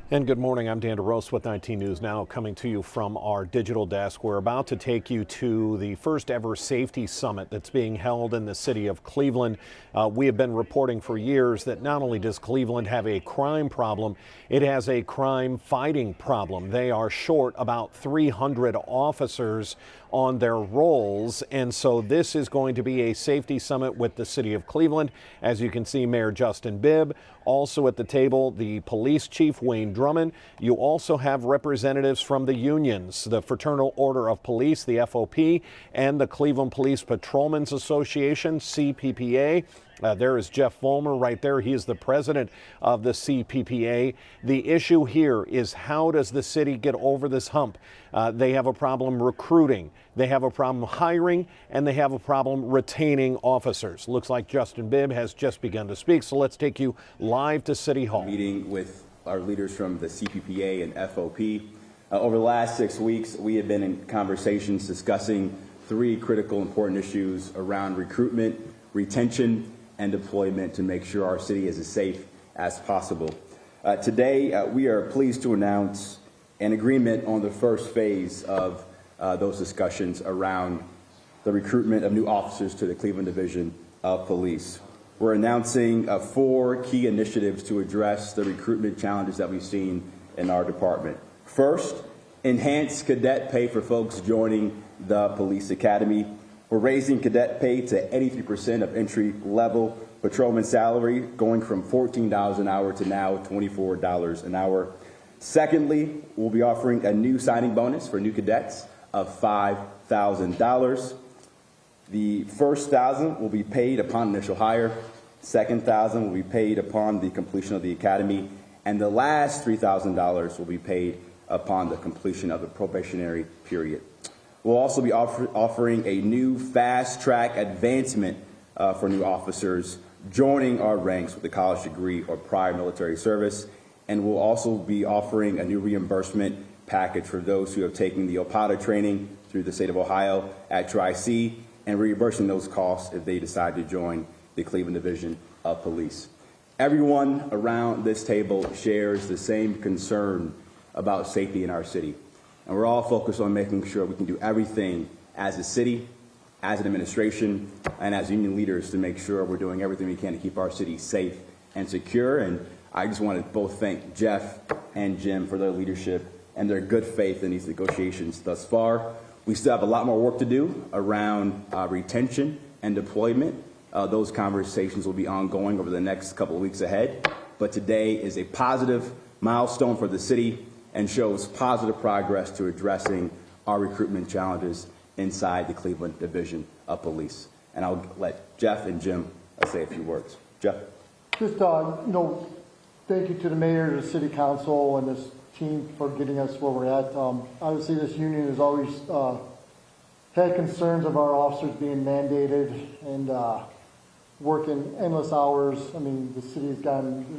And good morning, I'm Dan DeRose with 19 News Now, coming to you from our digital desk. We're about to take you to the first ever safety summit that's being held in the city of Cleveland. We have been reporting for years that not only does Cleveland have a crime problem, it has a crime fighting problem. They are short about 300 officers on their rolls, and so this is going to be a safety summit with the city of Cleveland. As you can see, Mayor Justin Bibb, also at the table, the police chief, Wayne Drummond. You also have representatives from the unions, the Fraternal Order of Police, the FOP, and the Cleveland Police Patrolmen's Association, CPPA. There is Jeff Vollmer right there. He is the president of the CPPA. The issue here is, how does the city get over this hump? They have a problem recruiting, they have a problem hiring, and they have a problem retaining officers. Looks like Justin Bibb has just begun to speak, so let's take you live to City Hall. Meeting with our leaders from the CPPA and FOP. Over the last 6 weeks, we have been in conversations discussing three critical important issues around recruitment, retention, and deployment to make sure our city is as safe as possible. Today, we are pleased to announce an agreement on the first phase of those discussions around the recruitment of new officers to the Cleveland Division of Police. We're announcing 4 key initiatives to address the recruitment challenges that we've seen in our department. First, enhanced cadet pay for folks joining the police academy. We're raising cadet pay to 83% of entry-level patrolman salary, going from $14 an hour to now $24 an hour. Secondly, we'll be offering a new signing bonus for new cadets of $5,000. The first $1,000 will be paid upon initial hire. Second $1,000 will be paid upon the completion of the academy, and the last $3,000 will be paid upon the completion of the probationary period. We'll also be offering a new fast-track advancement for new officers joining our ranks with a college degree or prior military service, and we'll also be offering a new reimbursement package for those who have taken the OPATA training through the state of Ohio at Tri-C, and reimbursing those costs if they decide to join the Cleveland Division of Police. Everyone around this table shares the same concern about safety in our city. And we're all focused on making sure we can do everything as a city, as an administration, and as union leaders to make sure we're doing everything we can to keep our city safe and secure. And I just want to both thank Jeff and Jim for their leadership and their good faith in these negotiations thus far. We still have a lot more work to do around retention and deployment. Those conversations will be ongoing over the next couple of weeks ahead. But today is a positive milestone for the city and shows positive progress to addressing our recruitment challenges inside the Cleveland Division of Police. And I'll let Jeff and Jim say a few words. Jeff? Just, thank you to the mayor, the city council, and this team for getting us where we're at. Obviously, this union has always had concerns of our officers being mandated and working endless hours. I mean, the city's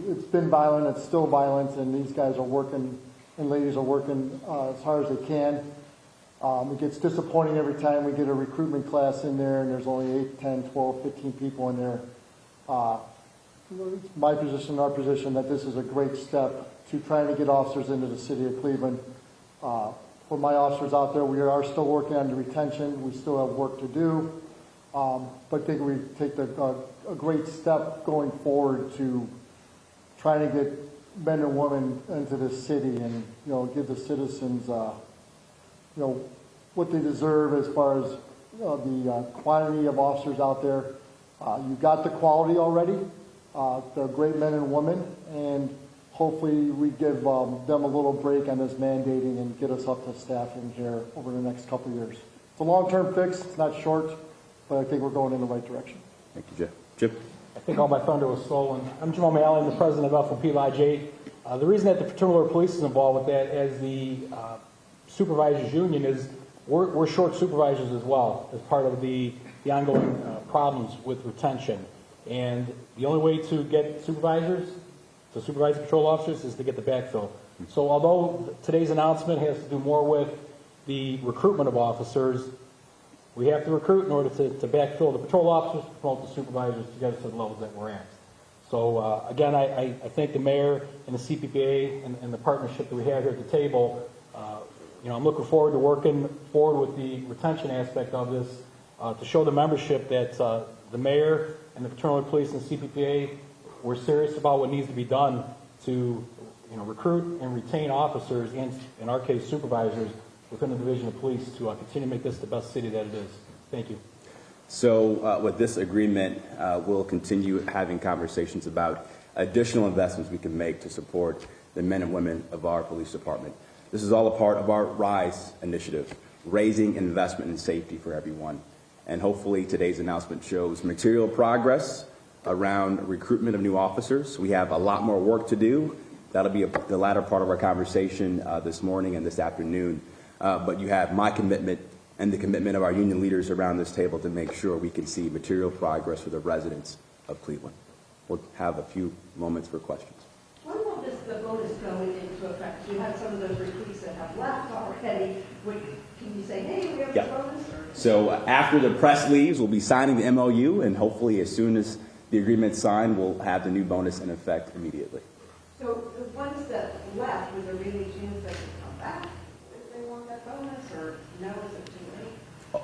it's been violent, it's still violent, and these guys are working, and ladies are working as hard as they can. It gets disappointing every time we get a recruitment class in there and there's only 8, 10, 12, 15 people in there. It's my position, our position, that this is a great step to trying to get officers into the city of Cleveland. For my officers out there, we are still working on the retention. We still have work to do. But I think we take a great step going forward to trying to get men and women into this city and, give the citizens, what they deserve as far as the quantity of officers out there. You got the quality already. They're great men and women, and hopefully we give them a little break on this mandating and get us up to staffing here over the next couple of years. It's a long-term fix. It's not short, but I think we're going in the right direction. Thank you, Jeff. Jim? I think all my thunder was stolen. I'm Jim O'Malley. I'm the president of FOP Lodge 8. The reason that the Fraternal Order of Police is involved with that as the supervisors union is we're short supervisors as well as part of the ongoing problems with retention. And the only way to get supervisors, to supervise patrol officers, is to get the backfill. So although today's announcement has to do more with the recruitment of officers, we have to recruit in order to backfill the patrol officers, to promote the supervisors to get us to the levels that we're at. So again, I thank the mayor and the CPPA and the partnership that we have here at the table. I'm looking forward to working forward with the retention aspect of this to show the membership that the mayor and the Fraternal Order Police and CPPA, we're serious about what needs to be done to recruit and retain officers, and in our case supervisors, within the Division of Police to continue to make this the best city that it is. Thank you. So with this agreement, we'll continue having conversations about additional investments we can make to support the men and women of our police department. This is all a part of our RISE initiative, raising investment in safety for everyone. And hopefully today's announcement shows material progress around recruitment of new officers. We have a lot more work to do. That'll be the latter part of our conversation this morning and this afternoon. But you have my commitment and the commitment of our union leaders around this table to make sure we can see material progress for the residents of Cleveland. We'll have a few moments for questions. When will the bonus go into effect? You have some of those recruits that have left already. Can you say, hey, we have a bonus? So after the press leaves, we'll be signing the MOU, and hopefully as soon as the agreement's signed, we'll have the new bonus in effect immediately. So the ones that left, was there really a chance they could come back if they want that bonus, or no, is it too late?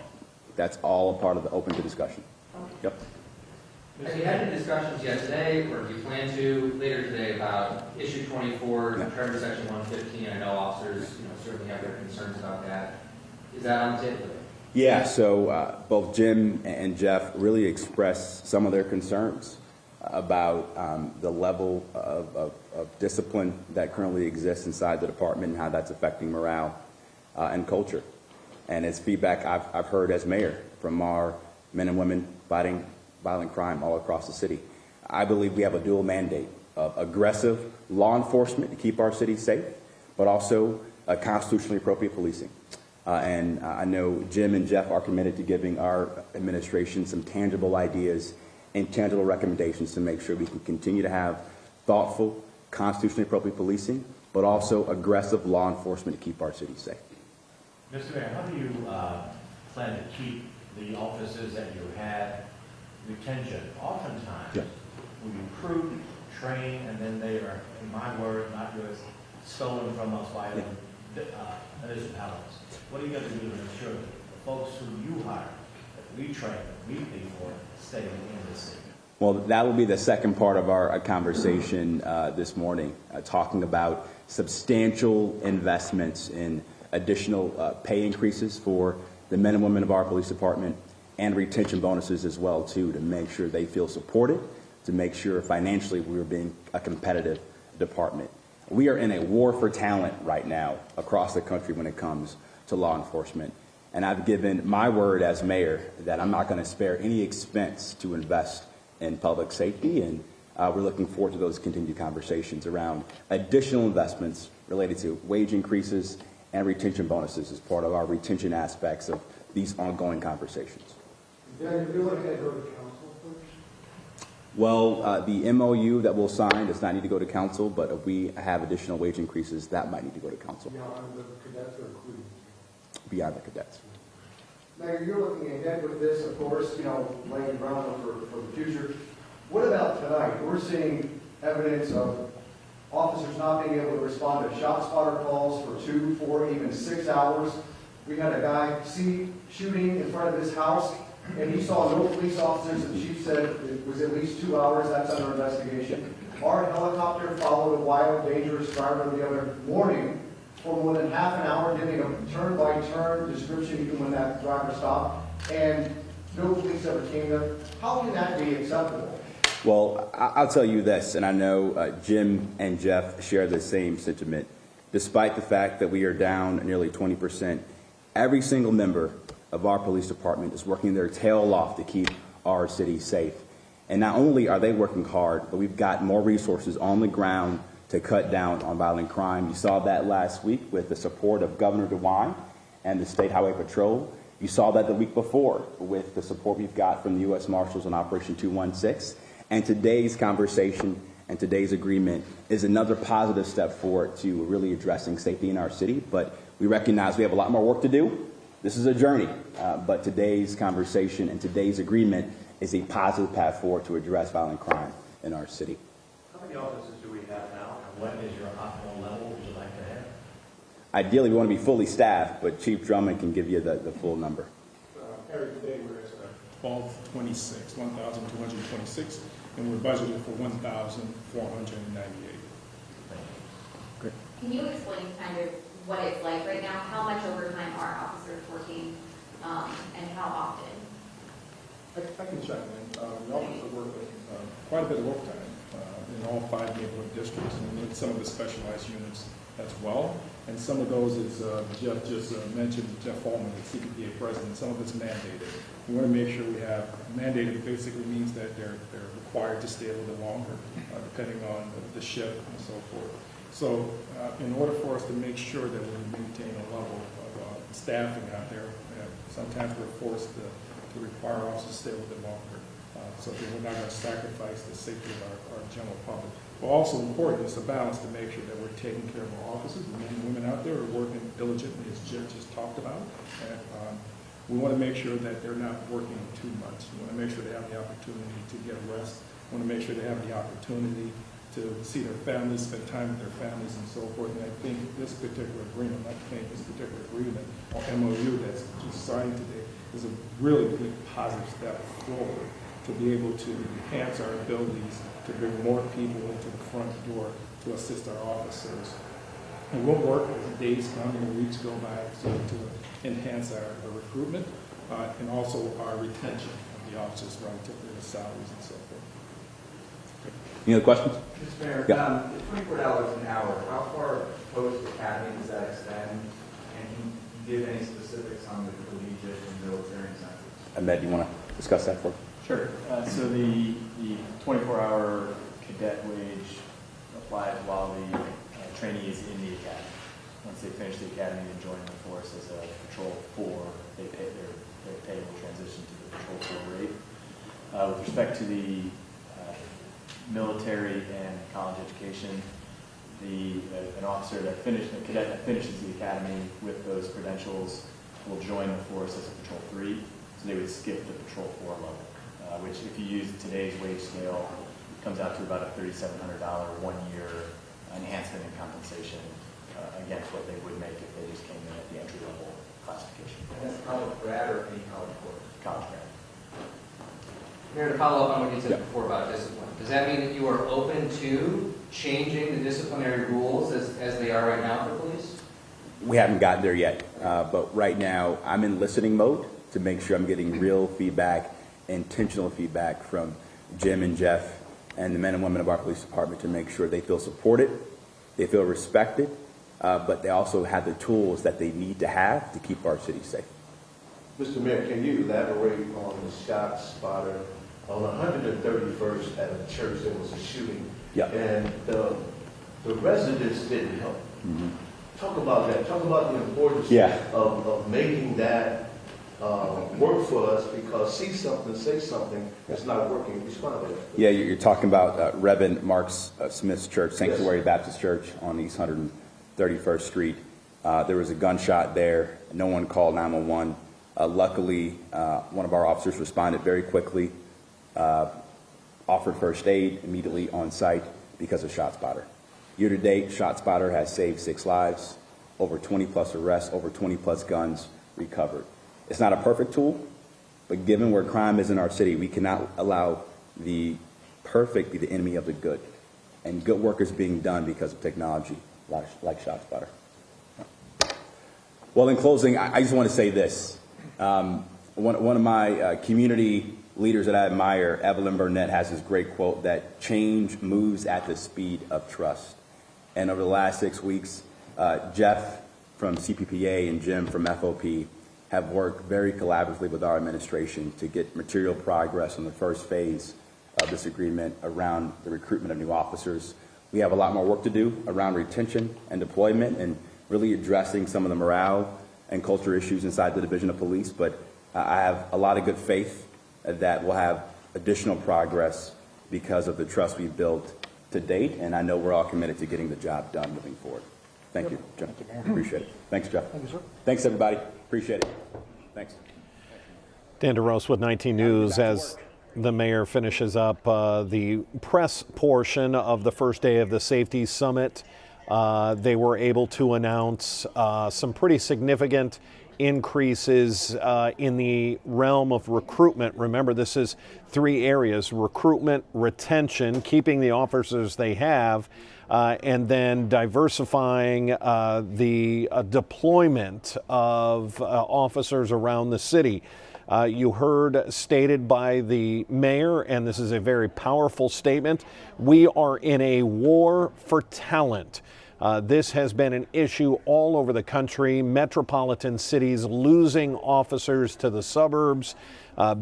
That's all a part of the open to discussion. Okay. Yep. Have you had any discussions yet today, or do you plan to later today about issue 24, Charter Section 115? I know officers, certainly have their concerns about that. Is that on the table? Yeah, so both Jim and Jeff really expressed some of their concerns about the level of discipline that currently exists inside the department and how that's affecting morale and culture. And it's feedback I've heard as mayor from our men and women fighting violent crime all across the city. I believe we have a dual mandate of aggressive law enforcement to keep our city safe, but also constitutionally appropriate policing. And I know Jim and Jeff are committed to giving our administration some tangible ideas and tangible recommendations to make sure we can continue to have thoughtful, constitutionally appropriate policing, but also aggressive law enforcement to keep our city safe. Mr. Mayor, how do you plan to keep the officers that you had retention? Oftentimes, we recruit, train, and then they are, in my word, not yours, stolen from us by other municipalities. What are you going to do to ensure that the folks who you hire, that we train, that we pay for, stay in the city? Well, that will be the second part of our conversation this morning, talking about substantial investments in additional pay increases for the men and women of our police department, and retention bonuses as well, too, to make sure they feel supported, to make sure financially we're being a competitive department. We are in a war for talent right now across the country when it comes to law enforcement. And I've given my word as mayor that I'm not going to spare any expense to invest in public safety, and we're looking forward to those continued conversations around additional investments related to wage increases and retention bonuses as part of our retention aspects of these ongoing conversations. Dan, you're looking at go to council first? Well, the MOU that we'll sign does not need to go to council, but if we have additional wage increases, that might need to go to council. Beyond the cadets or including? Beyond the cadets. Mayor, you're looking ahead with this, of course, laying ground for the future. What about tonight? We're seeing evidence of officers not being able to respond to shot spotter calls for 2, 4, even 6 hours. We had a guy shooting in front of his house, and he saw no police officers, and the chief said it was at least 2 hours. That's under investigation. Our helicopter followed a wild, dangerous driver the other morning for more than half an hour, giving a turn-by-turn description even when that driver stopped, and no police ever came there. How can that be acceptable? Well, I'll tell you this, and I know Jim and Jeff share the same sentiment. Despite the fact that we are down nearly 20%, every single member of our police department is working their tail off to keep our city safe. And not only are they working hard, but we've got more resources on the ground to cut down on violent crime. You saw that last week with the support of Governor DeWine and the State Highway Patrol. You saw that the week before with the support we've got from the U.S. Marshals on Operation 216. And today's conversation and today's agreement is another positive step forward to really addressing safety in our city. But we recognize we have a lot more work to do. This is a journey, but today's conversation and today's agreement is a positive path forward to address violent crime in our city. How many officers do we have now, and what is your optimal level would you like to have? Ideally, we want to be fully staffed, but Chief Drummond can give you the full number. Eric, today we're at 1,226, and we're budgeted for 1,498. Can you explain kind of what it's like right now? How much overtime are officers working, and how often? I can check in. We also work quite a bit of overtime in all 5 neighborhood districts and in some of the specialized units as well. And some of those, as Jeff just mentioned, Jeff Fallman, the CPPA president, some of it's mandated. We want to make sure we have mandated basically means that they're required to stay a little bit longer, depending on the shift and so forth. So in order for us to make sure that we maintain a level of staffing out there, sometimes we're forced to require officers to stay a little bit longer. So that we're not going to sacrifice the safety of our general public. But also important is the balance to make sure that we're taking care of our officers, the men and women out there are working diligently, as Jeff just talked about. And we want to make sure that they're not working too much. We want to make sure they have the opportunity to get rest. We want to make sure they have the opportunity to see their families, spend time with their families and so forth. And I think this particular agreement, or MOU that's just signed today is a really good positive step forward to be able to enhance our abilities to bring more people into the front door to assist our officers. And we'll work as the days come and the weeks go by to enhance our recruitment and also our retention of the officers relative to their salaries and so forth. Any other questions? Mr. Mayor, Yeah. $24 an hour, how far post-academy does that extend? And can you give any specifics on the collegiate and military incentives? Ahmed, you want to discuss that for us? Sure. So the 24-hour cadet wage applies while the trainee is in the academy. Once they finish the academy and join the force as a Patrol 4, their pay will transition to the Patrol 4 rate. With respect to the military and college education, an officer a cadet that finishes the academy with those credentials will join the force as a Patrol 3, so they would skip the Patrol 4 level. Which if you use today's wage scale, comes out to about a $3,700 1-year enhancement in compensation against what they would make if they just came in at the entry-level classification. And that's college grad or any college course? College grad. Mayor, to follow up on what you said before about discipline, does that mean that you are open to changing the disciplinary rules as they are right now for police? We haven't gotten there yet, but right now I'm in listening mode to make sure I'm getting real feedback, intentional feedback from Jim and Jeff and the men and women of our police department to make sure they feel supported, they feel respected, but they also have the tools that they need to have to keep our city safe. Mr. Mayor, can you elaborate on the shot spotter on 131st at a church? There was a shooting, and the residents didn't help. Mm-hmm. Talk about that. Talk about the importance of making that work for us, because see something, say something that's not working, respond to that. Yeah, you're talking about Reverend Mark Smith's church, Sanctuary Baptist Church on East 131st Street. There was a gunshot there. No one called 911. Luckily, one of our officers responded very quickly, offered first aid immediately on site because of ShotSpotter. Year to date, ShotSpotter has saved 6 lives, over 20 plus arrests, over 20 plus guns recovered. It's not a perfect tool, but given where crime is in our city, we cannot allow the perfect be the enemy of the good. And good work is being done because of technology like ShotSpotter. Well, in closing, I just want to say this. One of my community leaders that I admire, Evelyn Burnett, has this great quote that change moves at the speed of trust. And over the last 6 weeks, Jeff from CPPA and Jim from FOP have worked very collaboratively with our administration to get material progress on the first phase of this agreement around the recruitment of new officers. We have a lot more work to do around retention and deployment and really addressing some of the morale and culture issues inside the Division of Police, but I have a lot of good faith that we'll have additional progress because of the trust we've built to date, and I know we're all committed to getting the job done moving forward. Thank you, Jeff. Appreciate it. Thanks, Jeff. Thank you, sir. Thanks, everybody. Appreciate it. Thanks. Dan DeRose with 19 News. the mayor finishes up the press portion of the first day of the Safety Summit. They were able to announce some pretty significant increases in the realm of recruitment. Remember, this is three areas: recruitment, retention, keeping the officers they have, and then diversifying the deployment of officers around the city. You heard stated by the mayor, and this is a very powerful statement, we are in a war for talent. This has been an issue all over the country, metropolitan cities losing officers to the suburbs,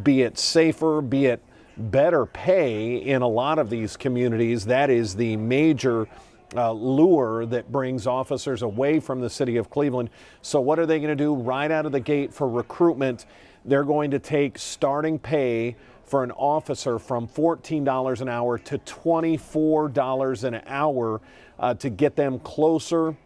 be it safer, be it better pay in a lot of these communities. That is the major lure that brings officers away from the city of Cleveland. So what are they going to do right out of the gate for recruitment? They're going to take starting pay for an officer from $14 an hour to $24 an hour to get them closer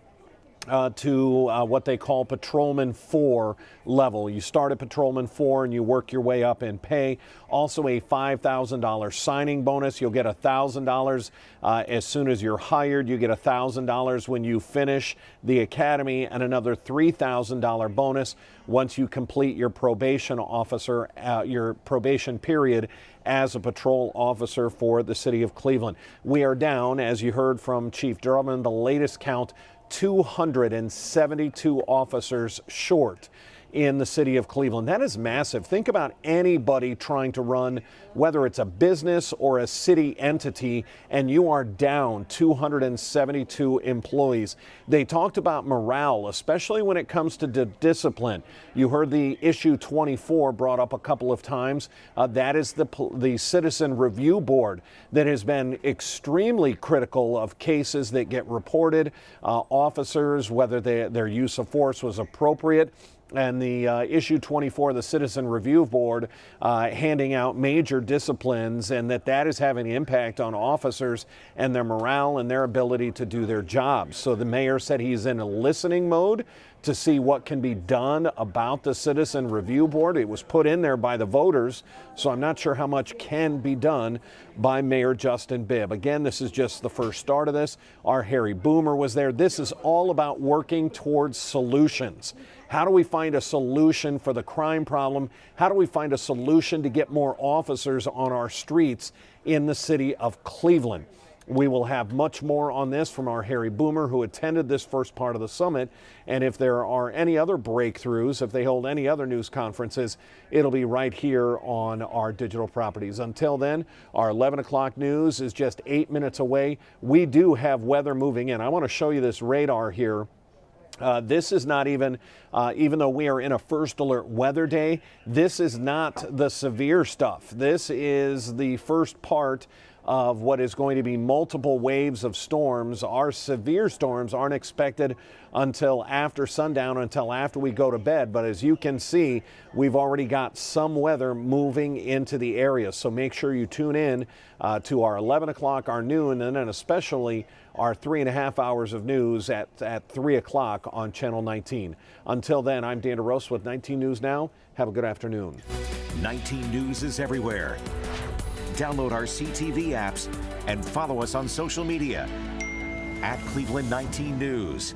to what they call Patrolman 4 level. You start at Patrolman 4 and you work your way up in pay. Also a $5,000 signing bonus. You'll get $1,000 as soon as you're hired. You get $1,000 when you finish the academy, and another $3,000 bonus once you complete your probation officer, your probation period as a patrol officer for the city of Cleveland. We are down, as you heard from Chief Drummond, the latest count, 272 officers short in the city of Cleveland. That is massive. Think about anybody trying to run, whether it's a business or a city entity, and you are down 272 employees. They talked about morale, especially when it comes to discipline. You heard the issue 24 brought up a couple of times. That is the Citizen Review Board that has been extremely critical of cases that get reported, officers, whether their use of force was appropriate. And the issue 24, the Citizen Review Board, handing out major disciplines, and that is having an impact on officers and their morale and their ability to do their jobs. So the mayor said he's in a listening mode to see what can be done about the Citizen Review Board. It was put in there by the voters, so I'm not sure how much can be done by Mayor Justin Bibb. Again, this is just the first start of this. Our Harry Boomer was there. This is all about working towards solutions. How do we find a solution for the crime problem? How do we find a solution to get more officers on our streets in the city of Cleveland? We will have much more on this from our Harry Boomer, who attended this first part of the summit. And if there are any other breakthroughs, if they hold any other news conferences, it'll be right here on our digital properties. Until then, our 11 o'clock news is just 8 minutes away. We do have weather moving in. I want to show you this radar here. This is not even though we are in a first alert weather day, this is not the severe stuff. This is the first part of what is going to be multiple waves of storms. Our severe storms aren't expected until after sundown, until after we go to bed. But as you can see, we've already got some weather moving into the area. So make sure you tune in to our 11 o'clock, our noon, and then especially our 3.5 hours of news at 3 o'clock on Channel 19. Until then, I'm Dan DeRosa with 19 News Now. Have a good afternoon. 19 News is everywhere. Download our CTV apps and follow us on social media at Cleveland 19 News.